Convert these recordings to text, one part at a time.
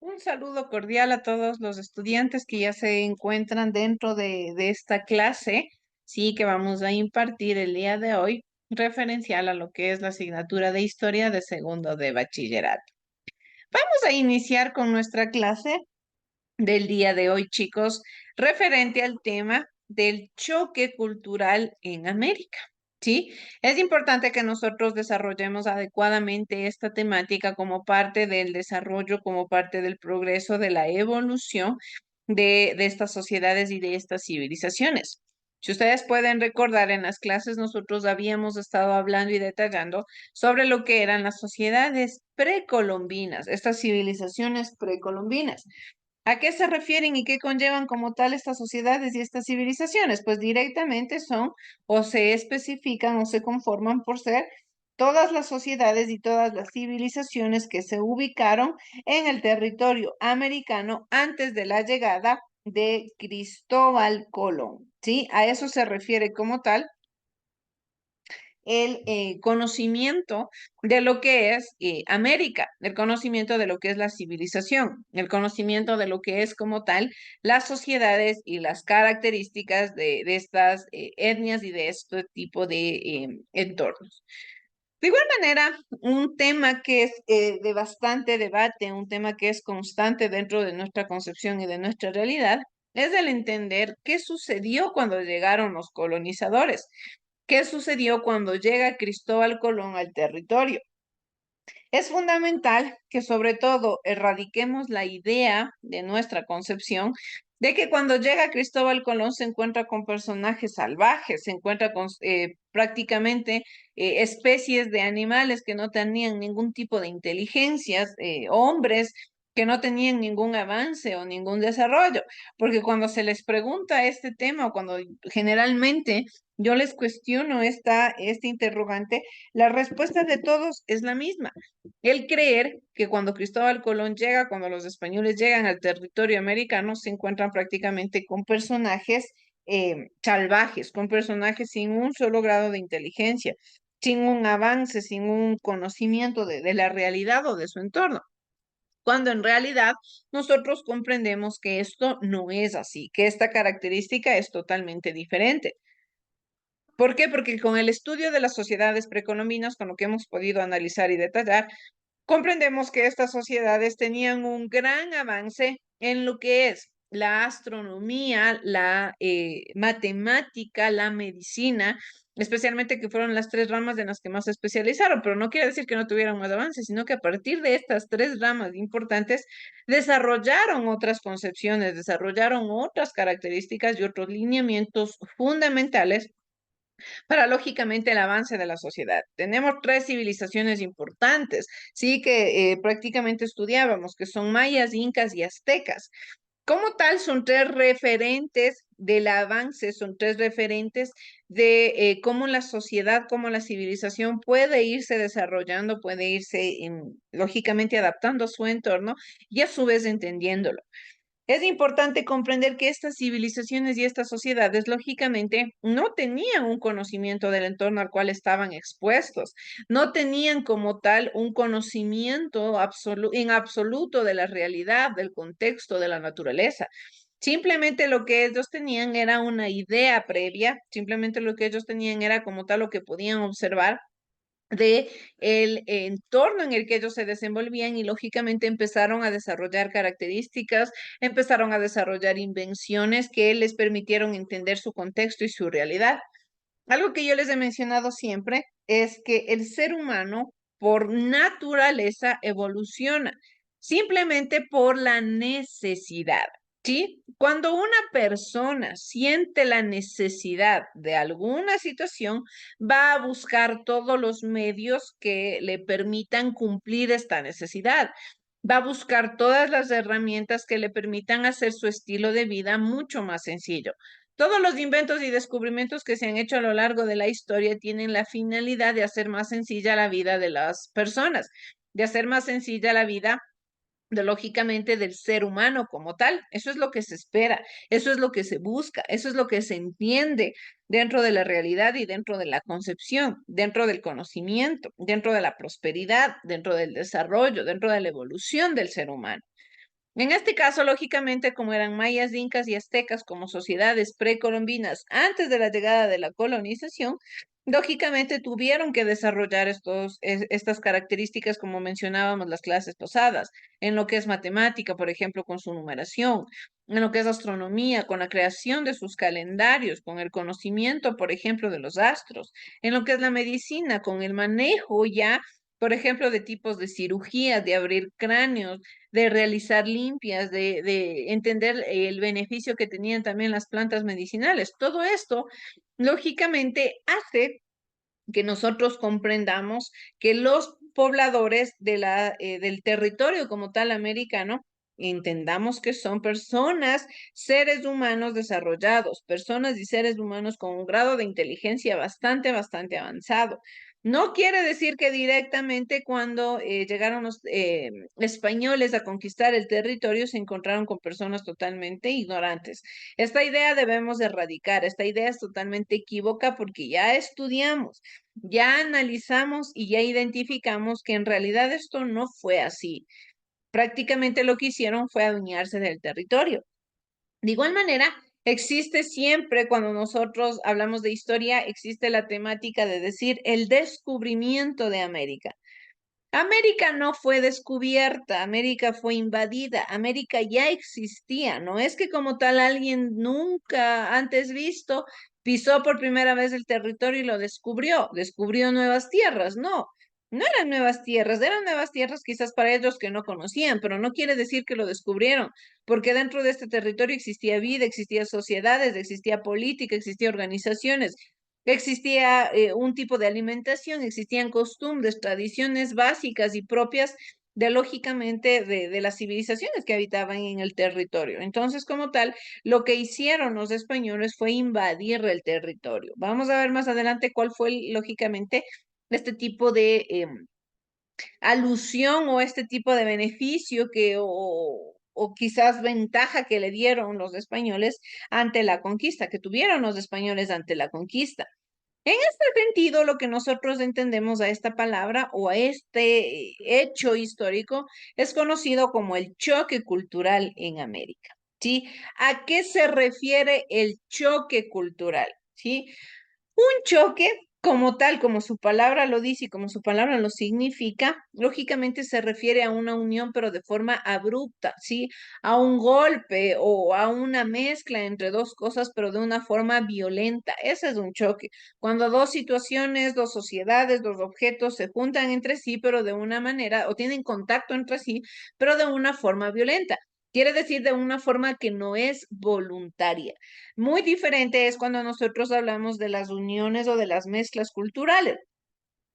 Un saludo cordial a todos los estudiantes que ya se encuentran dentro de esta clase, sí, que vamos a impartir el día de hoy, referencial a lo que es la asignatura de historia de segundo de bachillerato. Vamos a iniciar con nuestra clase del día de hoy, chicos, referente al tema del choque cultural en América. ¿Sí? Es importante que nosotros desarrollemos adecuadamente esta temática como parte del desarrollo, como parte del progreso, de la evolución de estas sociedades y de estas civilizaciones. Si ustedes pueden recordar, en las clases nosotros habíamos estado hablando y detallando sobre lo que eran las sociedades precolombinas, estas civilizaciones precolombinas. ¿A qué se refieren y qué conllevan como tal estas sociedades y estas civilizaciones? Pues directamente son o se especifican o se conforman por ser todas las sociedades y todas las civilizaciones que se ubicaron en el territorio americano antes de la llegada de Cristóbal Colón. ¿Sí? A eso se refiere como tal el conocimiento de lo que es América, el conocimiento de lo que es la civilización, el conocimiento de lo que es como tal las sociedades y las características de estas etnias y de este tipo de entornos. De igual manera, un tema que es de bastante debate, un tema que es constante dentro de nuestra concepción y de nuestra realidad, es el entender qué sucedió cuando llegaron los colonizadores. ¿Qué sucedió cuando llega Cristóbal Colón al territorio? Es fundamental que sobre todo erradiquemos la idea de nuestra concepción de que cuando llega Cristóbal Colón se encuentra con personajes salvajes, se encuentra con prácticamente especies de animales que no tenían ningún tipo de inteligencias, hombres que no tenían ningún avance o ningún desarrollo, porque cuando se les pregunta este tema o cuando generalmente yo les cuestiono este interrogante, la respuesta de todos es la misma. El creer que cuando Cristóbal Colón llega, cuando los españoles llegan al territorio americano, se encuentran prácticamente con personajes salvajes, con personajes sin un solo grado de inteligencia, sin un avance, sin un conocimiento de la realidad o de su entorno. Cuando en realidad nosotros comprendemos que esto no es así, que esta característica es totalmente diferente. ¿Por qué? Porque con el estudio de las sociedades precolombinas, con lo que hemos podido analizar y detallar, comprendemos que estas sociedades tenían un gran avance en lo que es la astronomía, la matemática, la medicina, especialmente que fueron las tres ramas en las que más se especializaron, pero no quiere decir que no tuvieran más avance, sino que a partir de estas tres ramas importantes desarrollaron otras concepciones, desarrollaron otras características y otros lineamientos fundamentales para lógicamente el avance de la sociedad. Tenemos tres civilizaciones importantes, sí, que prácticamente estudiábamos, que son mayas, incas y aztecas. Como tal, son tres referentes del avance, son tres referentes de cómo la sociedad, cómo la civilización puede irse desarrollando, puede irse lógicamente adaptando a su entorno y a su vez entendiéndolo. Es importante comprender que estas civilizaciones y estas sociedades, lógicamente, no tenían un conocimiento del entorno al cual estaban expuestos, no tenían como tal un conocimiento en absoluto de la realidad, del contexto, de la naturaleza. Simplemente lo que ellos tenían era una idea previa, simplemente lo que ellos tenían era como tal lo que podían observar de el entorno en el que ellos se desenvolvían y lógicamente empezaron a desarrollar características, empezaron a desarrollar invenciones que les permitieron entender su contexto y su realidad. Algo que yo les he mencionado siempre es que el ser humano por naturaleza evoluciona, simplemente por la necesidad. ¿Sí? Cuando una persona siente la necesidad de alguna situación, va a buscar todos los medios que le permitan cumplir esta necesidad. Va a buscar todas las herramientas que le permitan hacer su estilo de vida mucho más sencillo. Todos los inventos y descubrimientos que se han hecho a lo largo de la historia tienen la finalidad de hacer más sencilla la vida de las personas, de hacer más sencilla la vida lógicamente del ser humano como tal. Eso es lo que se espera, eso es lo que se busca, eso es lo que se entiende dentro de la realidad y dentro de la concepción, dentro del conocimiento, dentro de la prosperidad, dentro del desarrollo, dentro de la evolución del ser humano. En este caso, lógicamente, como eran mayas, incas y aztecas como sociedades precolombinas antes de la llegada de la colonización, lógicamente tuvieron que desarrollar estas características, como mencionábamos las clases pasadas, en lo que es matemática, por ejemplo, con su numeración, en lo que es astronomía, con la creación de sus calendarios, con el conocimiento, por ejemplo, de los astros, en lo que es la medicina, con el manejo ya, por ejemplo, de tipos de cirugías, de abrir cráneos, de realizar limpias, de entender el beneficio que tenían también las plantas medicinales. Todo esto, lógicamente, hace que nosotros comprendamos que los pobladores del territorio como tal americano, entendamos que son personas, seres humanos desarrollados, personas y seres humanos con un grado de inteligencia bastante, bastante avanzado. No quiere decir que directamente cuando llegaron los españoles a conquistar el territorio se encontraron con personas totalmente ignorantes. Esta idea debemos erradicar, esta idea es totalmente equívoca porque ya estudiamos, ya analizamos y ya identificamos que en realidad esto no fue así. Prácticamente lo que hicieron fue adueñarse del territorio. De igual manera, existe siempre, cuando nosotros hablamos de historia, existe la temática de decir el descubrimiento de América. América no fue descubierta, América fue invadida, América ya existía, no es que como tal alguien nunca antes visto pisó por primera vez el territorio y lo descubrió nuevas tierras, no, no eran nuevas tierras quizás para ellos que no conocían, pero no quiere decir que lo descubrieron, porque dentro de este territorio existía vida, existía sociedades, existía política, existía organizaciones, existía un tipo de alimentación, existían costumbres, tradiciones básicas y propias de lógicamente de las civilizaciones que habitaban en el territorio. Entonces, como tal, lo que hicieron los españoles fue invadir el territorio. Vamos a ver más adelante cuál fue, lógicamente, este tipo de alusión o este tipo de beneficio o quizás ventaja que le dieron los españoles ante la conquista, que tuvieron los españoles ante la conquista. En este sentido, lo que nosotros entendemos a esta palabra o a este hecho histórico es conocido como el choque cultural en América, ¿sí? ¿A qué se refiere el choque cultural? ¿Sí? Un choque, como tal, como su palabra lo dice y como su palabra lo significa, lógicamente se refiere a una unión, pero de forma abrupta, ¿sí? A un golpe o a una mezcla entre dos cosas, pero de una forma violenta. Ese es un choque. Cuando dos situaciones, dos sociedades, dos objetos se juntan entre sí, pero de una manera, o tienen contacto entre sí, pero de una forma violenta. Quiere decir de una forma que no es voluntaria. Muy diferente es cuando nosotros hablamos de las uniones o de las mezclas culturales.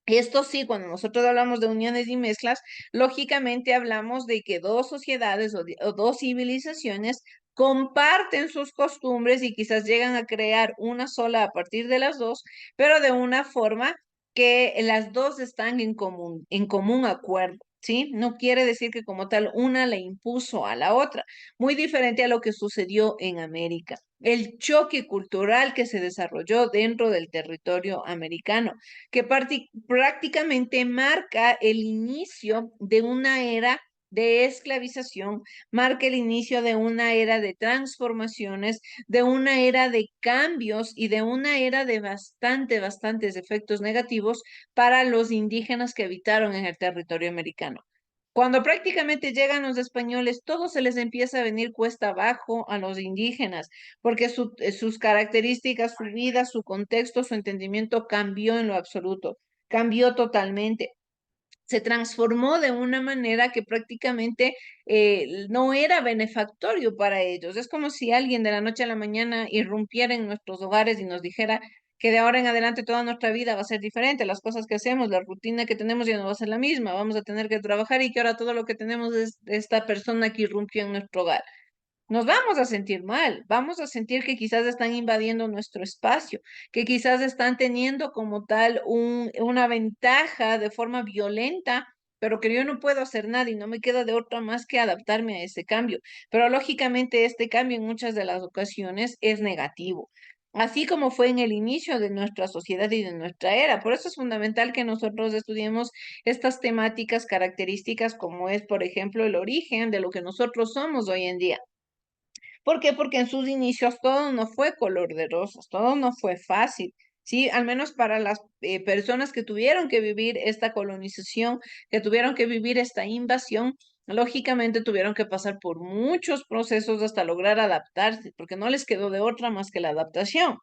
Esto sí, cuando nosotros hablamos de uniones y mezclas, lógicamente hablamos de que dos sociedades o dos civilizaciones comparten sus costumbres y quizás llegan a crear una sola a partir de las dos, pero de una forma que las dos están en común acuerdo. ¿Sí? No quiere decir que como tal una le impuso a la otra, muy diferente a lo que sucedió en América. El choque cultural que se desarrolló dentro del territorio americano que prácticamente marca el inicio de una era de esclavización, marca el inicio de una era de transformaciones, de una era de cambios y de una era de bastantes efectos negativos para los indígenas que habitaron en el territorio americano. Cuando prácticamente llegan los españoles, todo se les empieza a venir cuesta abajo a los indígenas, porque sus características, su vida, su contexto, su entendimiento cambió en lo absoluto, cambió totalmente. Se transformó de una manera que prácticamente no era benefactorio para ellos. Es como si alguien de la noche a la mañana irrumpiera en nuestros hogares y nos dijera que de ahora en adelante toda nuestra vida va a ser diferente, las cosas que hacemos, la rutina que tenemos ya no va a ser la misma, vamos a tener que trabajar y que ahora todo lo que tenemos es esta persona que irrumpió en nuestro hogar. Nos vamos a sentir mal, vamos a sentir que quizás están invadiendo nuestro espacio, que quizás están teniendo como tal una ventaja de forma violenta, pero que yo no puedo hacer nada y no me queda de otra más que adaptarme a ese cambio. Pero lógicamente este cambio en muchas de las ocasiones es negativo. así como fue en el inicio de nuestra sociedad y de nuestra era. Por eso es fundamental que nosotros estudiemos estas temáticas características como es, por ejemplo, el origen de lo que nosotros somos hoy en día. ¿Por qué? Porque en sus inicios todo no fue color de rosas, todo no fue fácil. Sí, al menos para las personas que tuvieron que vivir esta colonización, que tuvieron que vivir esta invasión, lógicamente tuvieron que pasar por muchos procesos hasta lograr adaptarse, porque no les quedó de otra más que la adaptación.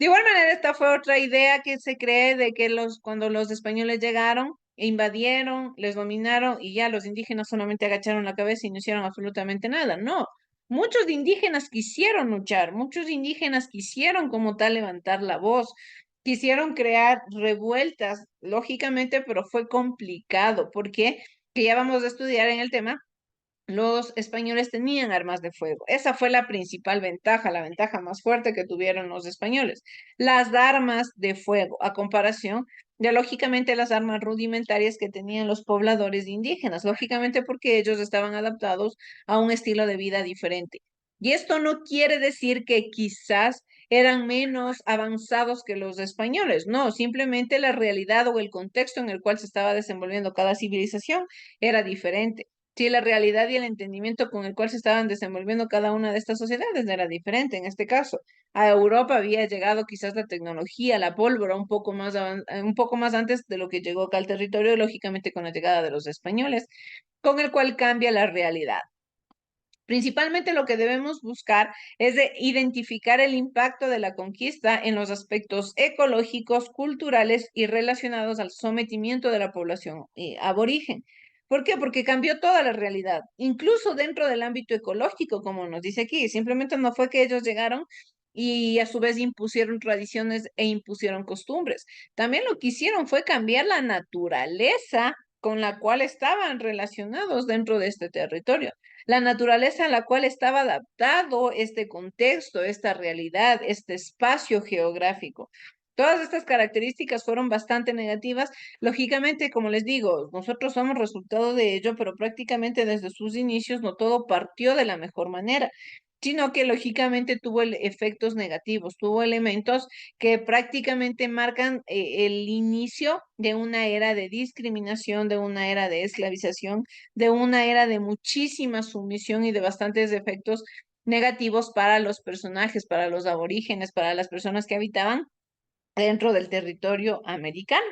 De igual manera, esta fue otra idea que se cree de que cuando los españoles llegaron, e invadieron, les dominaron y ya los indígenas solamente agacharon la cabeza y no hicieron absolutamente nada. No, muchos indígenas quisieron luchar, muchos indígenas quisieron como tal levantar la voz, quisieron crear revueltas, lógicamente, pero fue complicado porque, que ya vamos a estudiar en el tema, los españoles tenían armas de fuego. Esa fue la principal ventaja, la ventaja más fuerte que tuvieron los españoles. Las armas de fuego, a comparación de, lógicamente, las armas rudimentarias que tenían los pobladores indígenas, lógicamente porque ellos estaban adaptados a un estilo de vida diferente. Y esto no quiere decir que quizás eran menos avanzados que los españoles, no, simplemente la realidad o el contexto en el cual se estaba desenvolviendo cada civilización era diferente. Sí, la realidad y el entendimiento con el cual se estaban desenvolviendo cada una de estas sociedades era diferente. En este caso, a Europa había llegado quizás la tecnología, la pólvora, un poco más antes de lo que llegó acá al territorio, lógicamente con la llegada de los españoles, con el cual cambia la realidad. Principalmente lo que debemos buscar es de identificar el impacto de la conquista en los aspectos ecológicos, culturales y relacionados al sometimiento de la población aborigen. ¿Por qué? Porque cambió toda la realidad, incluso dentro del ámbito ecológico, como nos dice aquí. Simplemente no fue que ellos llegaron y a su vez impusieron tradiciones e impusieron costumbres. También lo que hicieron fue cambiar la naturaleza con la cual estaban relacionados dentro de este territorio, la naturaleza a la cual estaba adaptado este contexto, esta realidad, este espacio geográfico. Todas estas características fueron bastante negativas. Lógicamente, como les digo, nosotros somos resultado de ello, pero prácticamente desde sus inicios no todo partió de la mejor manera, sino que lógicamente tuvo efectos negativos, tuvo elementos que prácticamente marcan el inicio de una era de discriminación, de una era de esclavización, de una era de muchísima sumisión y de bastantes efectos negativos para los personajes, para los aborígenes, para las personas que habitaban dentro del territorio americano.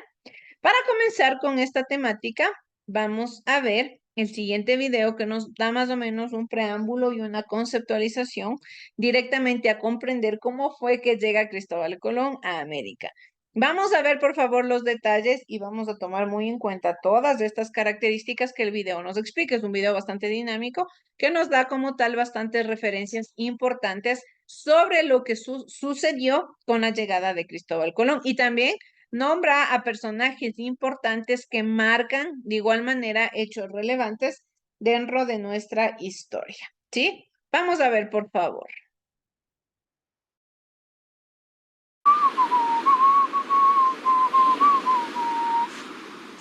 Para comenzar con esta temática, vamos a ver el siguiente video que nos da más o menos un preámbulo y una conceptualización directamente a comprender cómo fue que llega Cristóbal Colón a América. Vamos a ver, por favor, los detalles y vamos a tomar muy en cuenta todas estas características que el video nos explica. Es un video bastante dinámico que nos da como tal bastantes referencias importantes sobre lo que sucedió con la llegada de Cristóbal Colón y también nombra a personajes importantes que marcan de igual manera hechos relevantes dentro de nuestra historia. ¿Sí? Vamos a ver, por favor.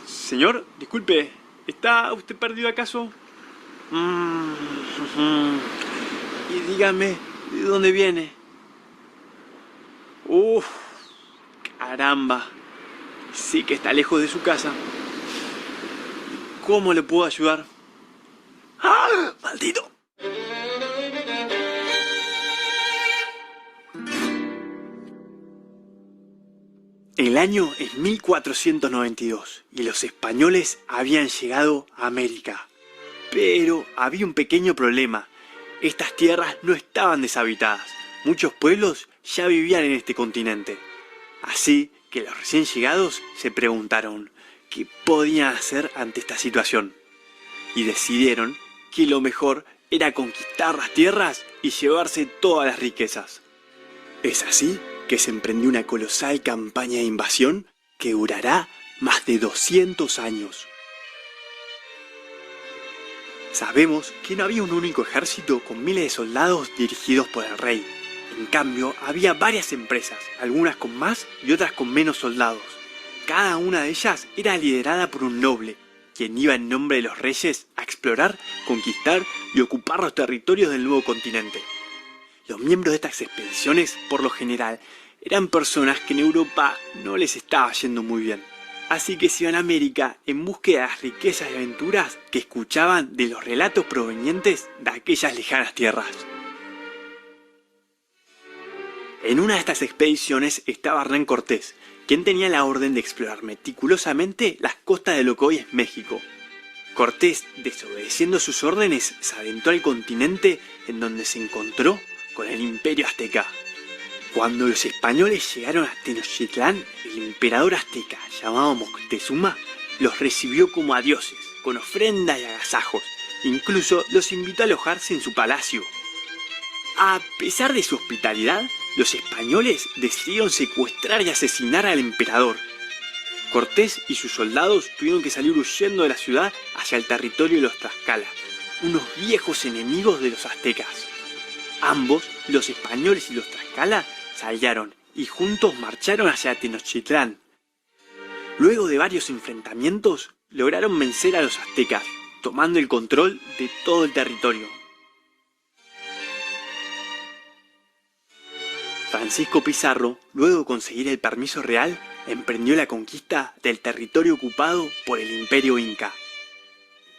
Señor, disculpe, ¿está usted perdido acaso? Y dígame, ¿de dónde viene? Uf, caramba. Sí que está lejos de su casa. ¿Cómo le puedo ayudar? ¡Ah! ¡Maldito! El año es 1492 y los españoles habían llegado a América. Pero había un pequeño problema. Estas tierras no estaban deshabitadas. Muchos pueblos ya vivían en este continente. Así que los recién llegados se preguntaron qué podían hacer ante esta situación. Y decidieron que lo mejor era conquistar las tierras y llevarse todas las riquezas. Es así que se emprendió una colosal campaña de invasión que durará más de 200 años. Sabemos que no había un único ejército con miles de soldados dirigidos por el rey. En cambio, había varias empresas, algunas con más y otras con menos soldados. Cada una de ellas era liderada por un noble, quien iba en nombre de los reyes a explorar, conquistar y ocupar los territorios del nuevo continente. Los miembros de estas expediciones, por lo general, eran personas que en Europa no les estaba yendo muy bien. Así que se iban a América en búsqueda de las riquezas y aventuras que escuchaban de los relatos provenientes de aquellas lejanas tierras. En una de estas expediciones estaba Hernán Cortés, quien tenía la orden de explorar meticulosamente las costas de lo que hoy es México. Cortés, desobedeciendo sus órdenes, se aventó al continente en donde se encontró con el Imperio Azteca. Cuando los españoles llegaron a Tenochtitlán, el emperador azteca, llamado Moctezuma, los recibió como a dioses, con ofrendas y agasajos. Incluso los invitó a alojarse en su palacio. A pesar de su hospitalidad, los españoles decidieron secuestrar y asesinar al emperador. Cortés y sus soldados tuvieron que salir huyendo de la ciudad hacia el territorio de los Tlaxcala, unos viejos enemigos de los aztecas. Ambos, los españoles y los Tlaxcala, se aliaron y juntos marcharon hacia Tenochtitlán. Luego de varios enfrentamientos, lograron vencer a los aztecas, tomando el control de todo el territorio. Francisco Pizarro, luego de conseguir el permiso real, emprendió la conquista del territorio ocupado por el Imperio Inca.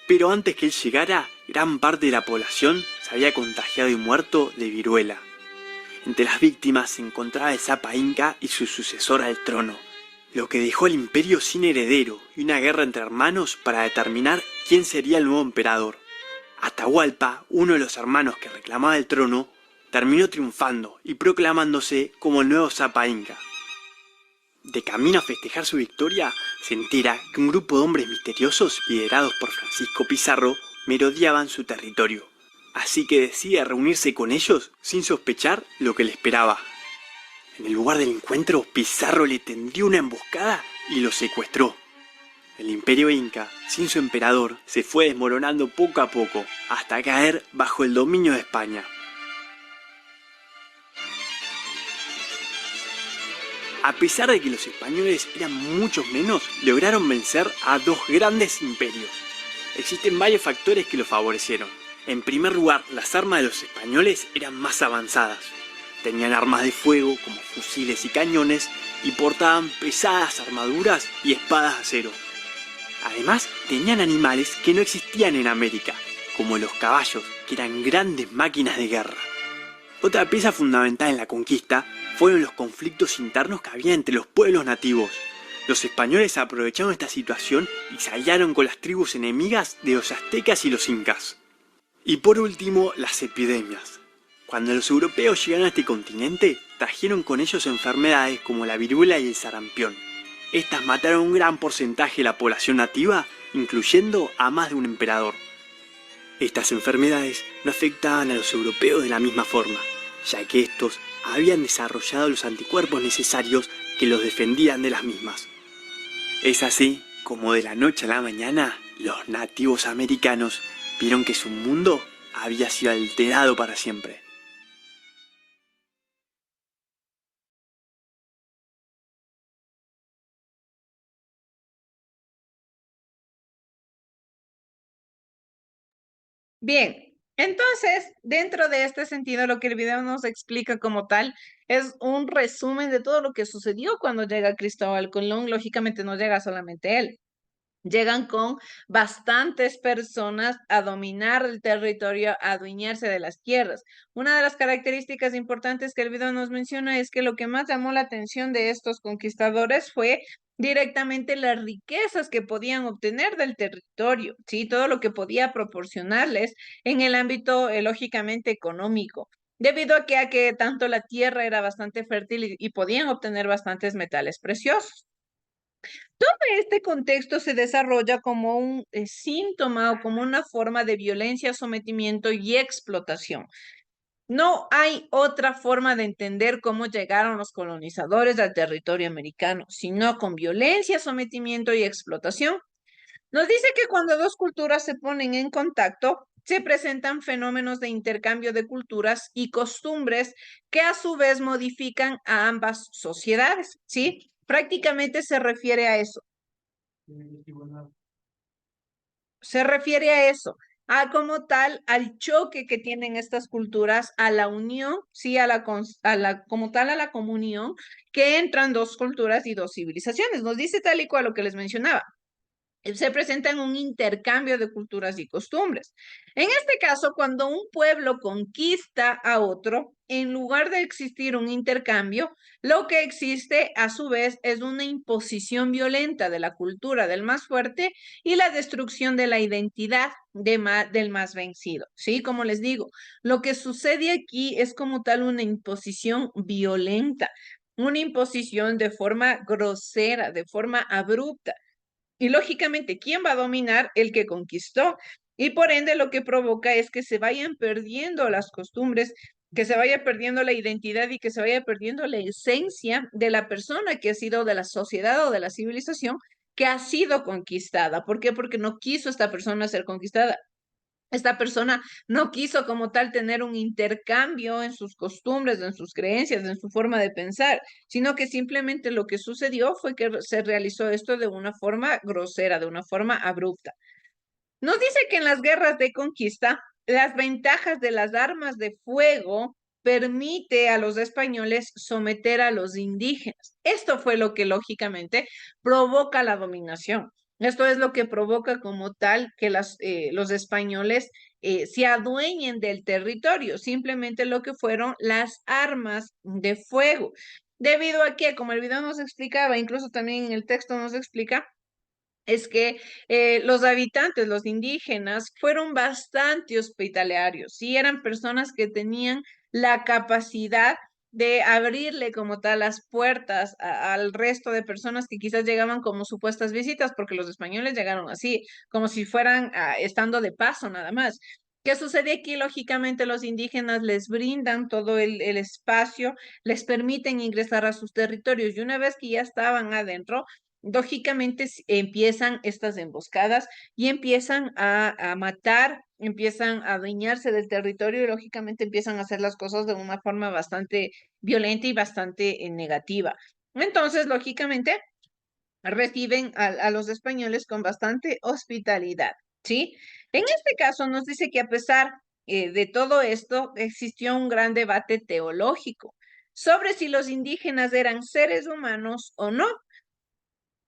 Pero antes que él llegara, gran parte de la población se había contagiado y muerto de viruela. Entre las víctimas se encontraba el Zapa Inca y su sucesor al trono, lo que dejó al imperio sin heredero y una guerra entre hermanos para determinar quién sería el nuevo emperador. Atahualpa, uno de los hermanos que reclamaba el trono, terminó triunfando y proclamándose como el nuevo Zapa Inca. De camino a festejar su victoria, se entera que un grupo de hombres misteriosos liderados por Francisco Pizarro merodeaban su territorio. Así que decide reunirse con ellos sin sospechar lo que le esperaba. En el lugar del encuentro, Pizarro le tendió una emboscada y lo secuestró. El imperio inca, sin su emperador, se fue desmoronando poco a poco, hasta caer bajo el dominio de España. A pesar de que los españoles eran muchos menos, lograron vencer a dos grandes imperios. Existen varios factores que lo favorecieron. En primer lugar, las armas de los españoles eran más avanzadas. Tenían armas de fuego como fusiles y cañones y portaban pesadas armaduras y espadas de acero. Además, tenían animales que no existían en América, como los caballos, que eran grandes máquinas de guerra. Otra pieza fundamental en la conquista fueron los conflictos internos que había entre los pueblos nativos. Los españoles aprovecharon esta situación y se aliaron con las tribus enemigas de los aztecas y los incas. Y por último, las epidemias. Cuando los europeos llegaron a este continente, trajeron con ellos enfermedades como la viruela y el sarampión. Estas mataron un gran porcentaje de la población nativa, incluyendo a más de un emperador. Estas enfermedades no afectaban a los europeos de la misma forma, ya que estos habían desarrollado los anticuerpos necesarios que los defendían de las mismas. Es así como de la noche a la mañana, los nativos americanos vieron que su mundo había sido alterado para siempre. Bien, entonces, dentro de este sentido, lo que el video nos explica como tal es un resumen de todo lo que sucedió cuando llega Cristóbal Colón. Lógicamente no llega solamente él. Llegan con bastantes personas a dominar el territorio, a adueñarse de las tierras. Una de las características importantes que el video nos menciona es que lo que más llamó la atención de estos conquistadores fue directamente las riquezas que podían obtener del territorio, ¿sí? Todo lo que podía proporcionarles en el ámbito, lógicamente, económico. Debido a que tanto la tierra era bastante fértil y podían obtener bastantes metales preciosos. Todo este contexto se desarrolla como un síntoma o como una forma de violencia, sometimiento y explotación. No hay otra forma de entender cómo llegaron los colonizadores al territorio americano, sino con violencia, sometimiento y explotación. Nos dice que cuando dos culturas se ponen en contacto, se presentan fenómenos de intercambio de culturas y costumbres que a su vez modifican a ambas sociedades, ¿sí? Prácticamente se refiere a eso. Se refiere a eso. como tal al choque que tienen estas culturas, a la unión, sí, como tal a la comunión, que entran dos culturas y dos civilizaciones. Nos dice tal y cual lo que les mencionaba, se presenta en un intercambio de culturas y costumbres. En este caso, cuando un pueblo conquista a otro, en lugar de existir un intercambio, lo que existe a su vez es una imposición violenta de la cultura del más fuerte y la destrucción de la identidad del más vencido. ¿Sí? Como les digo, lo que sucede aquí es como tal una imposición violenta, una imposición de forma grosera, de forma abrupta. Y lógicamente, ¿quién va a dominar? El que conquistó. Y por ende lo que provoca es que se vayan perdiendo las costumbres, que se vaya perdiendo la identidad y que se vaya perdiendo la esencia de la persona que ha sido de la sociedad o de la civilización que ha sido conquistada. ¿Por qué? Porque no quiso esta persona ser conquistada. Esta persona no quiso como tal tener un intercambio en sus costumbres, en sus creencias, en su forma de pensar, sino que simplemente lo que sucedió fue que se realizó esto de una forma grosera, de una forma abrupta. Nos dice que en las guerras de conquista, las ventajas de las armas de fuego permite a los españoles someter a los indígenas. Esto fue lo que lógicamente provoca la dominación. Esto es lo que provoca como tal que los españoles se adueñen del territorio, simplemente lo que fueron las armas de fuego. Debido a que, como el video nos explicaba, incluso también en el texto nos explica, es que los habitantes, los indígenas, fueron bastante hospitalarios, sí, eran personas que tenían la capacidad de abrirle como tal las puertas al resto de personas que quizás llegaban como supuestas visitas, porque los españoles llegaron así, como si fueran estando de paso nada más. ¿Qué sucede aquí? Lógicamente los indígenas les brindan todo el espacio, les permiten ingresar a sus territorios y una vez que ya estaban adentro, lógicamente empiezan estas emboscadas y empiezan a matar, empiezan a adueñarse del territorio y lógicamente empiezan a hacer las cosas de una forma bastante violenta y bastante negativa. Entonces, lógicamente, reciben a los españoles con bastante hospitalidad, ¿sí? En este caso nos dice que a pesar de todo esto, existió un gran debate teológico sobre si los indígenas eran seres humanos o no.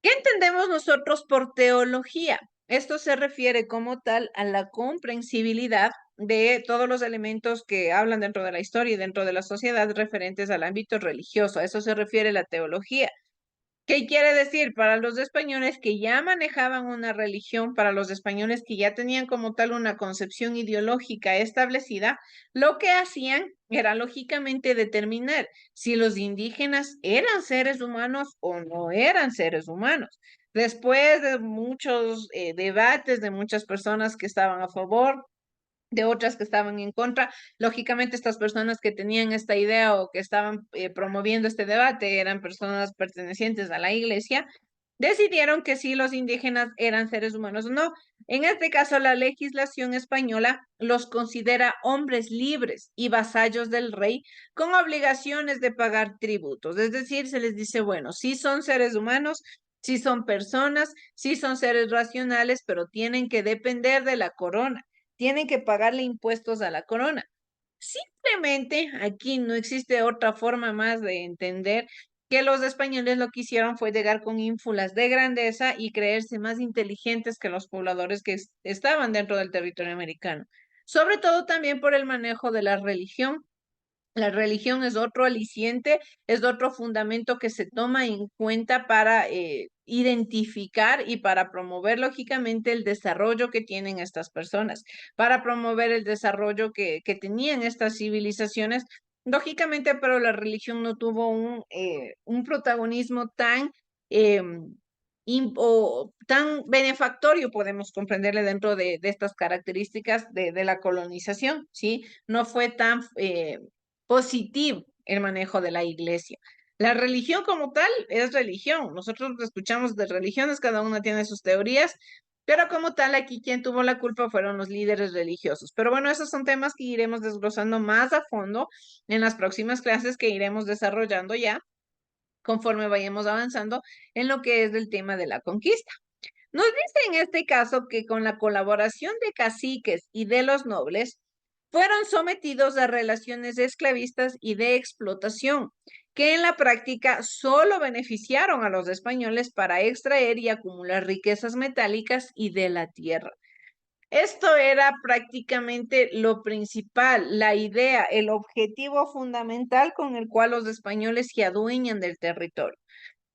¿Qué entendemos nosotros por teología? Esto se refiere como tal a la comprensibilidad de todos los elementos que hablan dentro de la historia y dentro de la sociedad referentes al ámbito religioso. A eso se refiere la teología. ¿Qué quiere decir? Para los españoles que ya manejaban una religión, para los españoles que ya tenían como tal una concepción ideológica establecida, lo que hacían era lógicamente determinar si los indígenas eran seres humanos o no eran seres humanos. Después de muchos debates de muchas personas que estaban a favor, de otras que estaban en contra. Lógicamente, estas personas que tenían esta idea o que estaban promoviendo este debate eran personas pertenecientes a la iglesia, decidieron que sí los indígenas eran seres humanos o no. En este caso, la legislación española los considera hombres libres y vasallos del rey con obligaciones de pagar tributos. Es decir, se les dice, bueno, sí son seres humanos, sí son personas, sí son seres racionales, pero tienen que depender de la corona, tienen que pagarle impuestos a la corona. Simplemente aquí no existe otra forma más de entender que los españoles lo que hicieron fue llegar con ínfulas de grandeza y creerse más inteligentes que los pobladores que estaban dentro del territorio americano. Sobre todo también por el manejo de la religión. La religión es otro aliciente, es otro fundamento que se toma en cuenta para identificar y para promover lógicamente el desarrollo que tienen estas personas, para promover el desarrollo que tenían estas civilizaciones. Lógicamente, pero la religión no tuvo un protagonismo tan, eh, o tan benefactorio, podemos comprenderle dentro de estas características de la colonización, ¿sí? No fue tan positivo el manejo de la iglesia. La religión como tal es religión. Nosotros escuchamos de religiones, cada una tiene sus teorías, pero como tal aquí quien tuvo la culpa fueron los líderes religiosos. Pero bueno, esos son temas que iremos desglosando más a fondo en las próximas clases que iremos desarrollando ya conforme vayamos avanzando en lo que es el tema de la conquista. Nos dice en este caso que con la colaboración de caciques y de los nobles, fueron sometidos a relaciones esclavistas y de explotación, que en la práctica solo beneficiaron a los españoles para extraer y acumular riquezas metálicas y de la tierra. Esto era prácticamente lo principal, la idea, el objetivo fundamental con el cual los españoles se adueñan del territorio.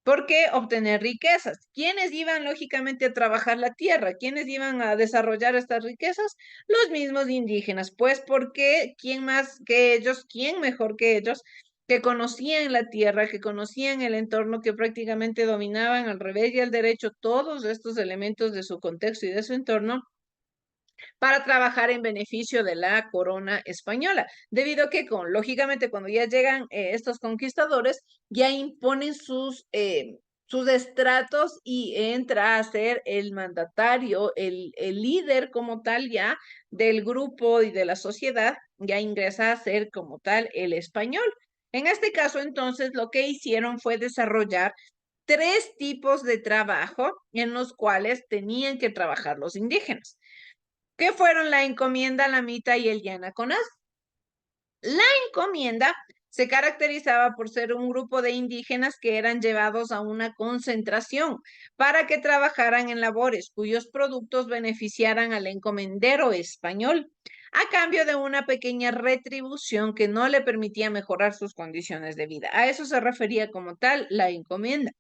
¿Por qué obtener riquezas? ¿Quiénes iban lógicamente a trabajar la tierra? ¿Quiénes iban a desarrollar estas riquezas? Los mismos indígenas. Pues porque ¿quién más que ellos? ¿Quién mejor que ellos? Que conocían la tierra, que conocían el entorno, que prácticamente dominaban al revés y al derecho todos estos elementos de su contexto y de su entorno para trabajar en beneficio de la corona española, debido a que, lógicamente, cuando ya llegan estos conquistadores, ya imponen sus estratos y entra a ser el mandatario, el líder como tal ya del grupo y de la sociedad, ya ingresa a ser como tal el español. En este caso, entonces, lo que hicieron fue desarrollar tres tipos de trabajo en los cuales tenían que trabajar los indígenas, que fueron la encomienda, la mita y el yanaconas. La encomienda se caracterizaba por ser un grupo de indígenas que eran llevados a una concentración para que trabajaran en labores cuyos productos beneficiaran al encomendero español, a cambio de una pequeña retribución que no le permitía mejorar sus condiciones de vida. A eso se refería como tal la encomienda.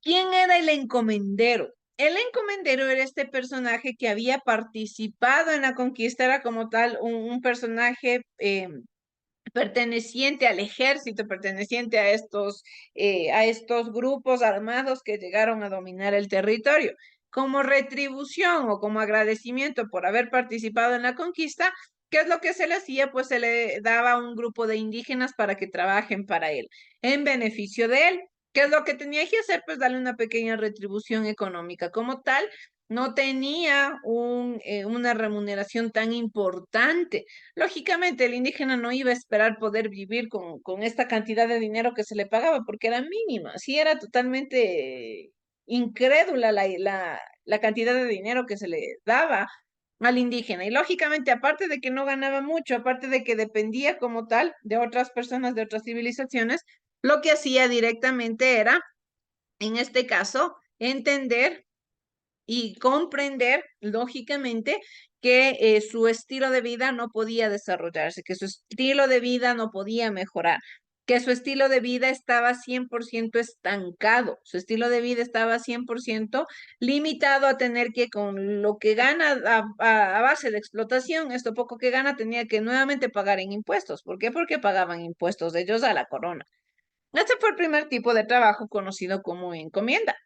¿Quién era el encomendero? El encomendero era este personaje que había participado en la conquista, era como tal un personaje perteneciente al ejército, perteneciente a estos grupos armados que llegaron a dominar el territorio. Como retribución o como agradecimiento por haber participado en la conquista, ¿qué es lo que se le hacía? Pues se le daba a un grupo de indígenas para que trabajen para él, en beneficio de él. ¿Qué es lo que tenía que hacer? Pues darle una pequeña retribución económica. Como tal, no tenía una remuneración tan importante. Lógicamente, el indígena no iba a esperar poder vivir con esta cantidad de dinero que se le pagaba porque era mínima. Sí, era totalmente incrédula la cantidad de dinero que se le daba al indígena. Y lógicamente, aparte de que no ganaba mucho, aparte de que dependía como tal de otras personas, de otras civilizaciones, lo que hacía directamente era, en este caso, entender y comprender, lógicamente, que su estilo de vida no podía desarrollarse, que su estilo de vida no podía mejorar, que su estilo de vida estaba 100% estancado, su estilo de vida estaba 100% limitado a tener que con lo que gana a base de explotación, esto poco que gana, tenía que nuevamente pagar en impuestos. ¿Por qué? Porque pagaban impuestos de ellos a la corona. Este fue el primer tipo de trabajo conocido como encomienda.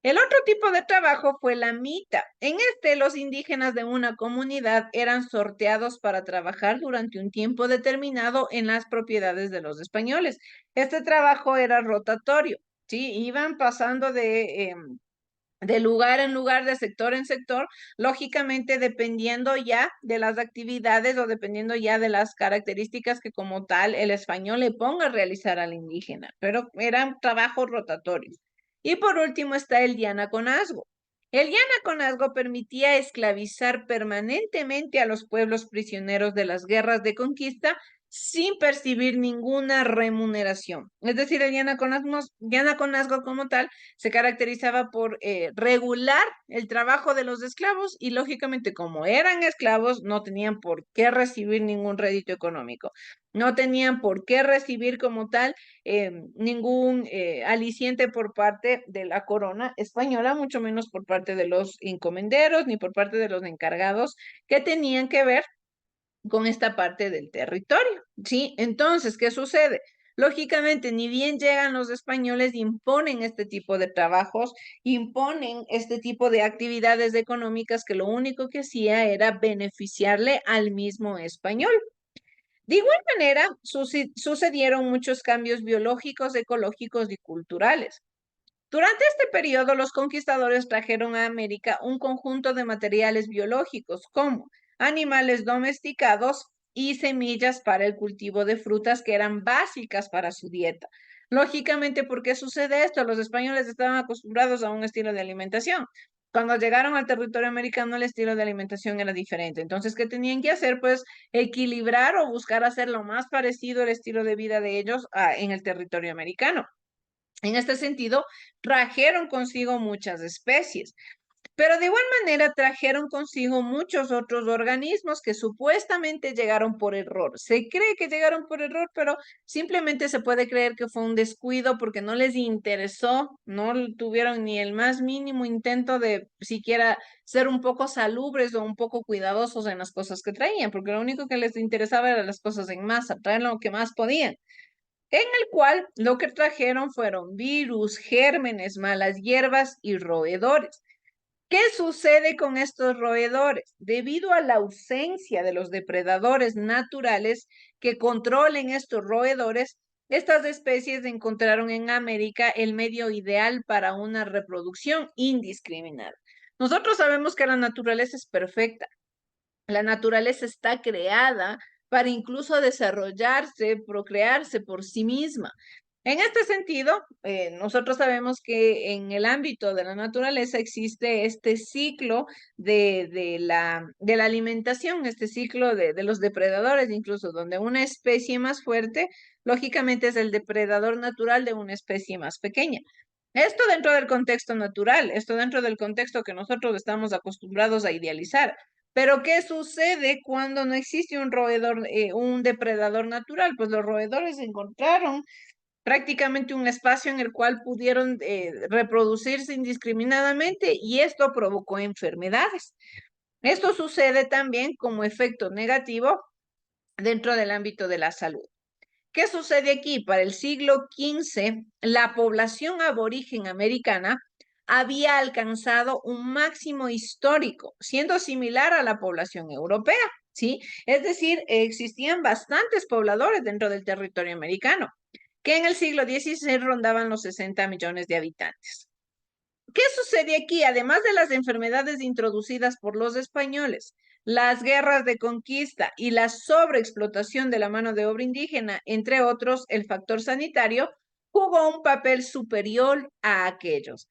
El otro tipo de trabajo fue la mita. En este, los indígenas de una comunidad eran sorteados para trabajar durante un tiempo determinado en las propiedades de los españoles. Este trabajo era rotatorio, ¿sí? Iban pasando de lugar en lugar, de sector en sector, lógicamente dependiendo ya de las actividades o dependiendo ya de las características que como tal el español le ponga a realizar al indígena, pero eran trabajos rotatorios. Y por último está el dianaconazgo. El dianaconazgo permitía esclavizar permanentemente a los pueblos prisioneros de las guerras de conquista sin percibir ninguna remuneración. Es decir, el dianaconazgo como tal se caracterizaba por regular el trabajo de los esclavos y lógicamente como eran esclavos no tenían por qué recibir ningún rédito económico, no tenían por qué recibir como tal ningún aliciente por parte de la corona española, mucho menos por parte de los encomenderos ni por parte de los encargados que tenían que ver con esta parte del territorio, ¿sí? Entonces, ¿qué sucede? Lógicamente, ni bien llegan los españoles, imponen este tipo de trabajos, imponen este tipo de actividades económicas que lo único que hacía era beneficiarle al mismo español. De igual manera, sucedieron muchos cambios biológicos, ecológicos y culturales. Durante este periodo, los conquistadores trajeron a América un conjunto de materiales biológicos como animales domesticados y semillas para el cultivo de frutas que eran básicas para su dieta. Lógicamente, ¿por qué sucede esto? Los españoles estaban acostumbrados a un estilo de alimentación. Cuando llegaron al territorio americano, el estilo de alimentación era diferente. Entonces, ¿qué tenían que hacer? Pues equilibrar o buscar hacer lo más parecido al estilo de vida de ellos en el territorio americano. En este sentido, trajeron consigo muchas especies. Pero de igual manera trajeron consigo muchos otros organismos que supuestamente llegaron por error. Se cree que llegaron por error, pero simplemente se puede creer que fue un descuido porque no les interesó, no tuvieron ni el más mínimo intento de siquiera ser un poco salubres o un poco cuidadosos en las cosas que traían, porque lo único que les interesaba eran las cosas en masa, traer lo que más podían. En el cual lo que trajeron fueron virus, gérmenes, malas hierbas y roedores. ¿Qué sucede con estos roedores? Debido a la ausencia de los depredadores naturales que controlen estos roedores, estas especies encontraron en América el medio ideal para una reproducción indiscriminada. Nosotros sabemos que la naturaleza es perfecta. La naturaleza está creada para incluso desarrollarse, procrearse por sí misma. En este sentido, nosotros sabemos que en el ámbito de la naturaleza existe este ciclo de la alimentación, este ciclo de los depredadores, incluso donde una especie más fuerte, lógicamente es el depredador natural de una especie más pequeña. Esto dentro del contexto natural, esto dentro del contexto que nosotros estamos acostumbrados a idealizar. Pero ¿qué sucede cuando no existe un roedor, un depredador natural? Pues los roedores encontraron prácticamente un espacio en el cual pudieron reproducirse indiscriminadamente y esto provocó enfermedades. Esto sucede también como efecto negativo dentro del ámbito de la salud. ¿Qué sucede aquí? Para el siglo XV, la población aborigen americana había alcanzado un máximo histórico, siendo similar a la población europea, ¿sí? Es decir, existían bastantes pobladores dentro del territorio americano, que en el siglo XVI rondaban los 60 millones de habitantes. ¿Qué sucede aquí? Además de las enfermedades introducidas por los españoles, las guerras de conquista y la sobreexplotación de la mano de obra indígena, entre otros, el factor sanitario jugó un papel superior a aquellos.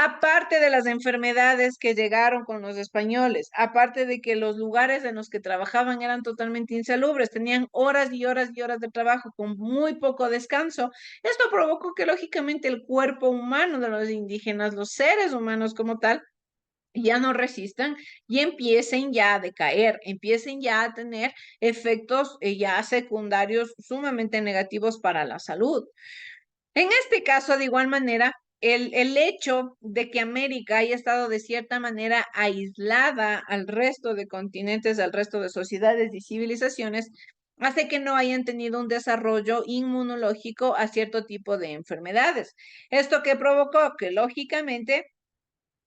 Aparte de las enfermedades que llegaron con los españoles, aparte de que los lugares en los que trabajaban eran totalmente insalubres, tenían horas y horas y horas de trabajo con muy poco descanso, esto provocó que lógicamente el cuerpo humano de los indígenas, los seres humanos como tal, ya no resistan y empiecen ya a decaer, empiecen ya a tener efectos ya secundarios sumamente negativos para la salud. En este caso, de igual manera, el hecho de que América haya estado de cierta manera aislada al resto de continentes, al resto de sociedades y civilizaciones, hace que no hayan tenido un desarrollo inmunológico a cierto tipo de enfermedades. Esto que provocó que, lógicamente,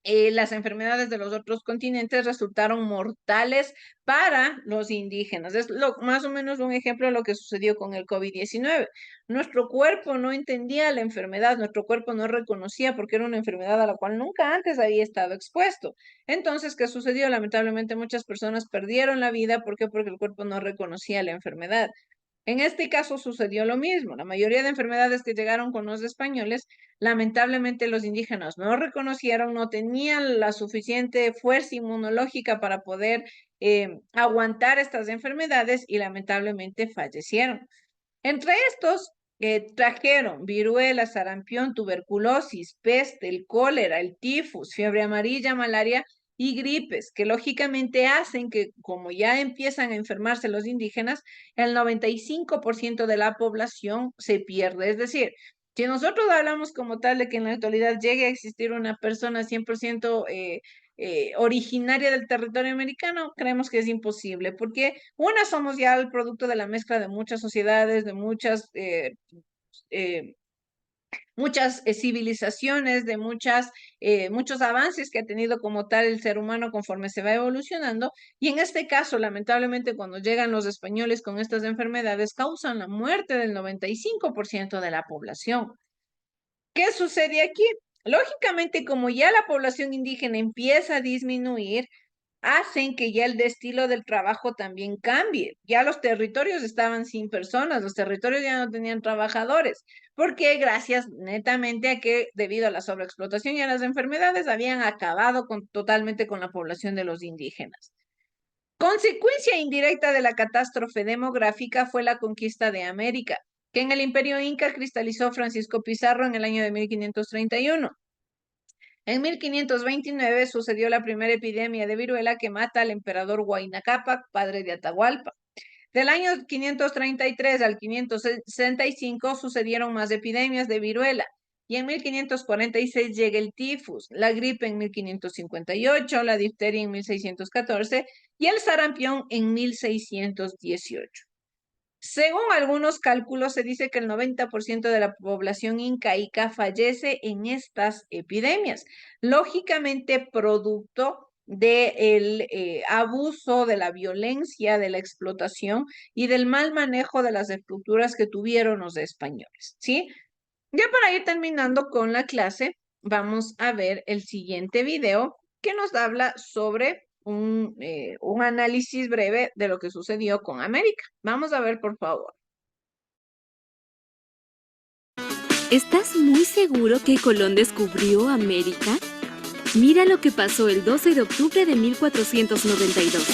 las enfermedades de los otros continentes resultaron mortales para los indígenas. Es más o menos un ejemplo de lo que sucedió con el COVID-19. Nuestro cuerpo no entendía la enfermedad, nuestro cuerpo no reconocía porque era una enfermedad a la cual nunca antes había estado expuesto. Entonces, ¿qué sucedió? Lamentablemente muchas personas perdieron la vida. ¿Por qué? Porque el cuerpo no reconocía la enfermedad. En este caso sucedió lo mismo. La mayoría de enfermedades que llegaron con los españoles, lamentablemente los indígenas no reconocieron, no tenían la suficiente fuerza inmunológica para poder aguantar estas enfermedades y lamentablemente fallecieron. Entre estos, trajeron viruela, sarampión, tuberculosis, peste, el cólera, el tifus, fiebre amarilla, malaria y gripes, que lógicamente hacen que, como ya empiezan a enfermarse los indígenas, el 95% de la población se pierde. Es decir, si nosotros hablamos como tal de que en la actualidad llegue a existir una persona 100% originaria del territorio americano, creemos que es imposible, porque una, somos ya el producto de la mezcla de muchas sociedades, de eh, muchas civilizaciones, de muchos avances que ha tenido como tal el ser humano conforme se va evolucionando. Y en este caso, lamentablemente, cuando llegan los españoles con estas enfermedades, causan la muerte del 95% de la población. ¿Qué sucede aquí? Lógicamente, como ya la población indígena empieza a disminuir, hacen que ya el estilo del trabajo también cambie. Ya los territorios estaban sin personas, los territorios ya no tenían trabajadores, porque gracias netamente a que debido a la sobreexplotación y a las enfermedades habían acabado totalmente con la población de los indígenas. Consecuencia indirecta de la catástrofe demográfica fue la conquista de América, que en el Imperio Inca cristalizó Francisco Pizarro en el año de 1531. En 1529 sucedió la primera epidemia de viruela que mata al emperador Huayna Cápac, padre de Atahualpa. Del año 533 al 565 sucedieron más epidemias de viruela y en 1546 llega el tifus, la gripe en 1558, la difteria en 1614 y el sarampión en 1618. Según algunos cálculos, se dice que el 90% de la población incaica fallece en estas epidemias, lógicamente producto del abuso, de la violencia, de la explotación y del mal manejo de las estructuras que tuvieron los españoles, ¿sí? Ya para ir terminando con la clase, vamos a ver el siguiente video que nos habla sobre un análisis breve de lo que sucedió con América. Vamos a ver, por favor. ¿Estás muy seguro que Colón descubrió América? Mira lo que pasó el 12 de octubre de 1492.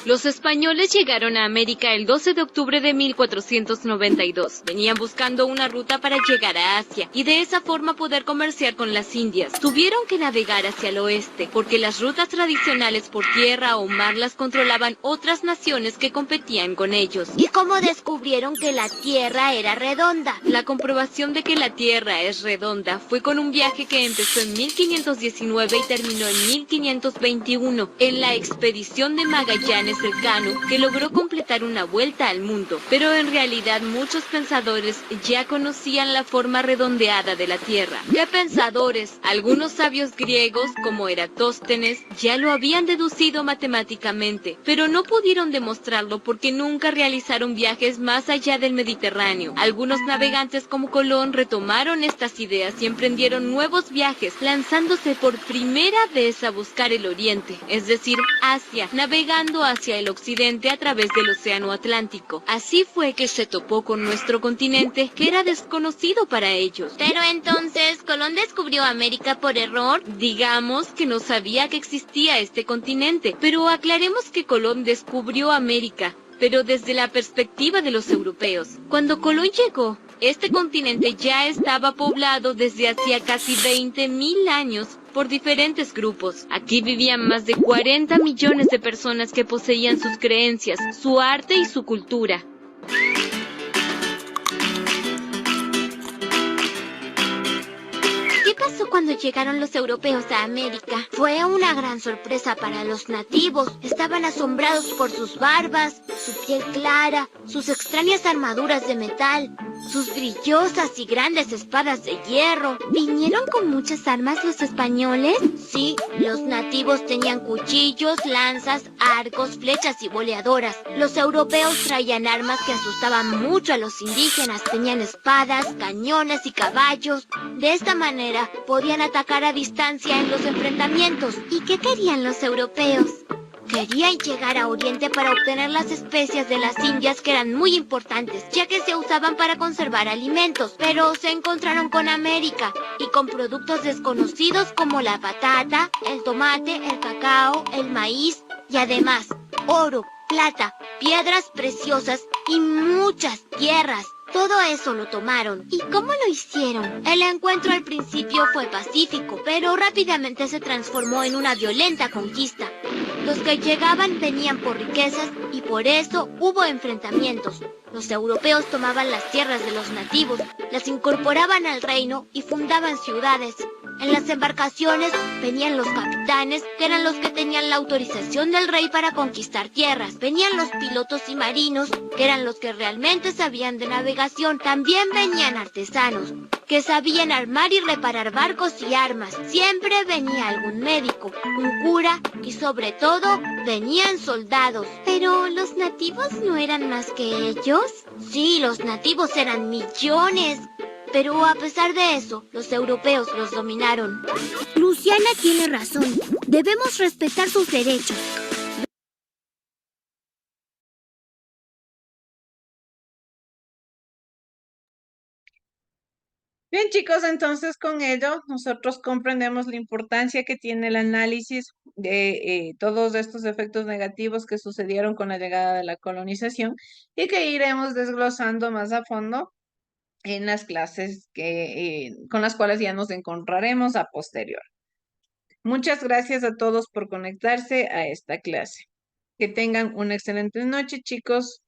Los españoles llegaron a América el 12 de octubre de 1492. Venían buscando una ruta para llegar a Asia y de esa forma poder comerciar con las Indias. Tuvieron que navegar hacia el oeste porque las rutas tradicionales por tierra o mar las controlaban otras naciones que competían con ellos. ¿Y cómo descubrieron que la Tierra era redonda? La comprobación de que la Tierra es redonda fue con un viaje que empezó en 1519 y terminó en 1521 en la expedición de Magallanes Elcano, que logró completar una vuelta al mundo. Pero en realidad muchos pensadores ya conocían la forma redondeada de la Tierra. ¿Qué pensadores? Algunos sabios griegos, como Eratóstenes, ya lo habían deducido matemáticamente, pero no pudieron demostrarlo porque nunca realizaron viajes más allá del Mediterráneo. Algunos navegantes como Colón retomaron estas ideas y emprendieron nuevos viajes, lanzándose por primera vez a buscar el oriente, es decir, Asia, navegando hacia el occidente a través del Océano Atlántico. Así fue que se topó con nuestro continente, que era desconocido para ellos. Pero entonces, ¿Colón descubrió América por error? Digamos que no sabía que existía este continente, pero aclaremos que Colón descubrió América, pero desde la perspectiva de los europeos. Cuando Colón llegó, este continente ya estaba poblado desde hacía casi 20.000 años por diferentes grupos. Aquí vivían más de 40 millones de personas que poseían sus creencias, su arte y su cultura. ¿Qué pasó cuando llegaron los europeos a América? Fue una gran sorpresa para los nativos. Estaban asombrados por sus barbas, su piel clara, sus extrañas armaduras de metal, sus brillosas y grandes espadas de hierro. ¿Vinieron con muchas armas los españoles? Sí, los nativos tenían cuchillos, lanzas, arcos, flechas y boleadoras. Los europeos traían armas que asustaban mucho a los indígenas. Tenían espadas, cañones y caballos. De esta manera podían atacar a distancia en los enfrentamientos. ¿Y qué querían los europeos? Querían llegar a Oriente para obtener las especias de las Indias, que eran muy importantes, ya que se usaban para conservar alimentos. Pero se encontraron con América y con productos desconocidos como la patata, el tomate, el cacao, el maíz y además oro, plata, piedras preciosas y muchas tierras. Todo eso lo tomaron. ¿Y cómo lo hicieron? El encuentro al principio fue pacífico, pero rápidamente se transformó en una violenta conquista. Los que llegaban venían por riquezas y por eso hubo enfrentamientos. Los europeos tomaban las tierras de los nativos, las incorporaban al reino y fundaban ciudades. En las embarcaciones venían los capitanes, que eran los que tenían la autorización del rey para conquistar tierras. Venían los pilotos y marinos, que eran los que realmente sabían de navegación. También venían artesanos, que sabían armar y reparar barcos y armas. Siempre venía algún médico, un cura y sobre todo venían soldados. ¿Pero los nativos no eran más que ellos? Sí, los nativos eran millones. Pero a pesar de eso, los europeos los dominaron. Luciana tiene razón. Debemos respetar sus derechos. Bien, chicos, entonces con ello nosotros comprendemos la importancia que tiene el análisis de todos estos efectos negativos que sucedieron con la llegada de la colonización y que iremos desglosando más a fondo en las clases con las cuales ya nos encontraremos a posterior. Muchas gracias a todos por conectarse a esta clase. Que tengan una excelente noche, chicos.